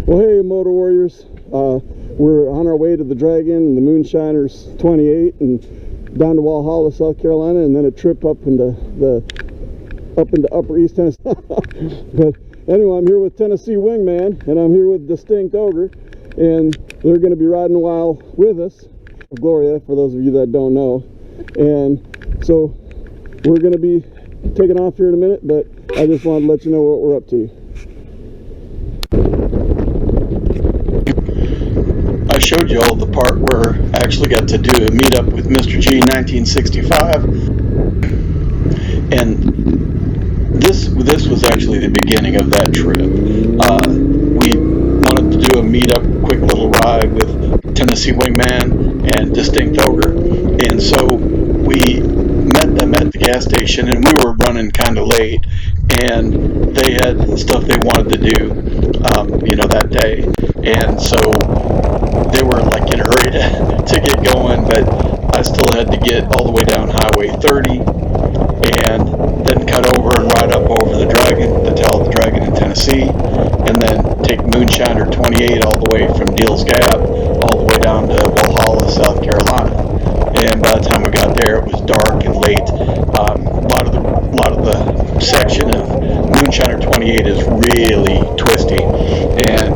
Well, hey, Motor Warriors. We're on our way to the Dragon and the Moonshiners 28 and down to Walhalla, South Carolina, and then a trip up into Upper East Tennessee. But anyway, I'm here with Tennessee Wingman, and I'm here with Distinct Ogre, and they're going to be riding a while with us. Gloria, for those of you that don't know. And so we're going to be taking off here in a minute, but I just wanted to let you know what we're up to. I showed you all the part where I actually got to do a meetup with Mr. G 1965, and this was actually the beginning of that trip. We wanted to do a meetup, quick little ride with Tennessee Wingman and Distinct Ogre, and so we met them at the gas station, and we were running kind of late, and they had stuff they wanted to do, that day, and so they were like in a hurry to get going, but I still had to get all the way down Highway 30 and then cut over and ride up over the Dragon, the tail of the Dragon in Tennessee, and then take Moonshiner 28 all the way from Deals Gap all the way down to Walhalla, South Carolina. And by the time we got there, it was dark and late. A lot of the section of Moonshiner 28 is really twisty, and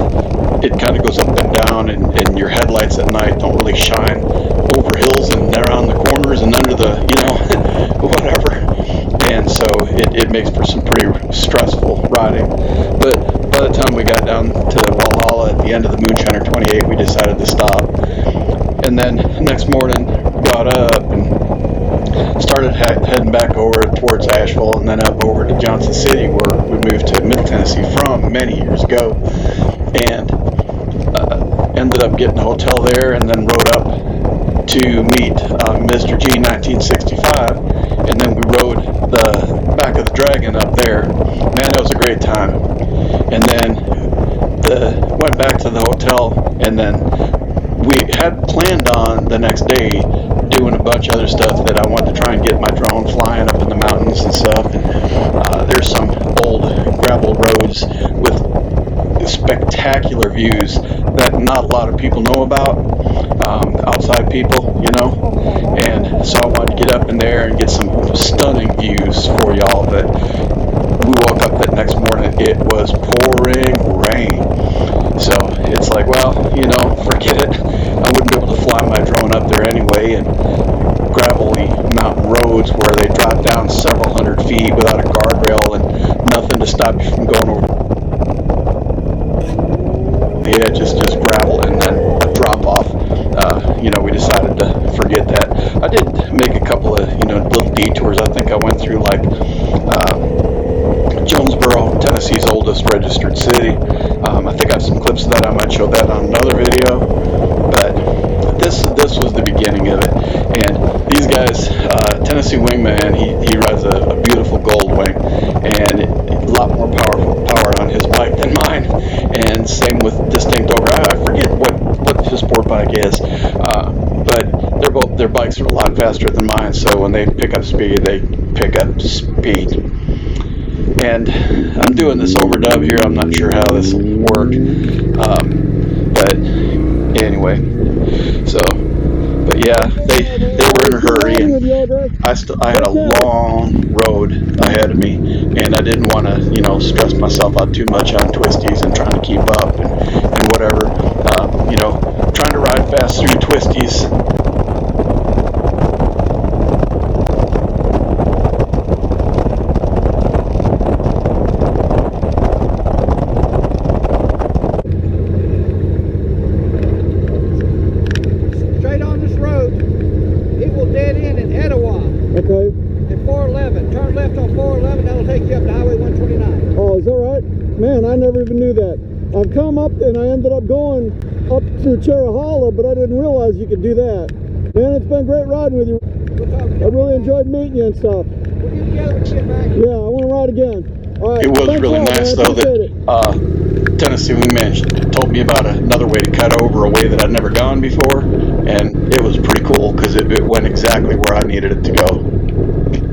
it kind of goes up and down, and your headlights at night don't really shine over hills and around the corners and under the, whatever. And so it makes for some pretty stressful riding. But by the time we got down to Walhalla at the end of the Moonshiner 28, we decided to stop. And then next morning, got up and started heading back over towards Asheville and then up over to Johnson City, where we moved to Middle Tennessee from many years ago. And ended up getting a hotel there, and then rode up to meet Mr. G 1965, and then we rode the back of the Dragon up there. Man, that was a great time. And then went back to the hotel, and then we had planned on the next day doing a bunch of other stuff that I wanted to try and get my drone flying up in the mountains and stuff. And there's some old gravel roads with spectacular views that not a lot of people know about, outside people, and so I wanted to get up in there and get some stunning views for y'all. But we woke up that next morning, it was pouring rain, so it's like, well, forget it. I wouldn't be able to fly my drone up there anyway, and gravelly mountain roads where they drop down several hundred feet without a guardrail and nothing to stop you from going over the edge, just gravel and then a drop off. We decided to forget that. I did make a couple of little detours. I think I went through like Jonesboro, Tennessee's oldest registered city. I think I have some clips of that. I might show that on another video. But this was the beginning of it. And these guys, Tennessee Wingman, he rides a beautiful gold wing, and a lot more power on his bike than mine. And same with Distinct Ogre. I forget what his sport bike is, but their bikes are a lot faster than mine. So when they pick up speed, they pick up speed. And I'm doing this overdub here. I'm not sure how this will work, but anyway. So, but yeah, they were in a hurry, and I had a long road ahead of me, and I didn't want to stress myself out too much on twisties and trying to keep up and whatever. Trying to ride fast through twisties. Straight on this road, it will dead end in Etowah. Okay. At 411. Turn left on 411, that'll take you up to Highway 129. Oh, is that right? Man, I never even knew that. I've come up and I ended up going up through Cherry Hollow, but I didn't realize you could do that. Man, it's been great riding with you. I really enjoyed meeting you and stuff. We'll get together when you get back. Yeah, I want to ride again. All right. It was Thanks really a lot, nice, man. though, Appreciate it. that Tennessee Wingman told me about another way to cut over a way that I'd never gone before, and it was pretty cool because it went exactly where I needed it to go.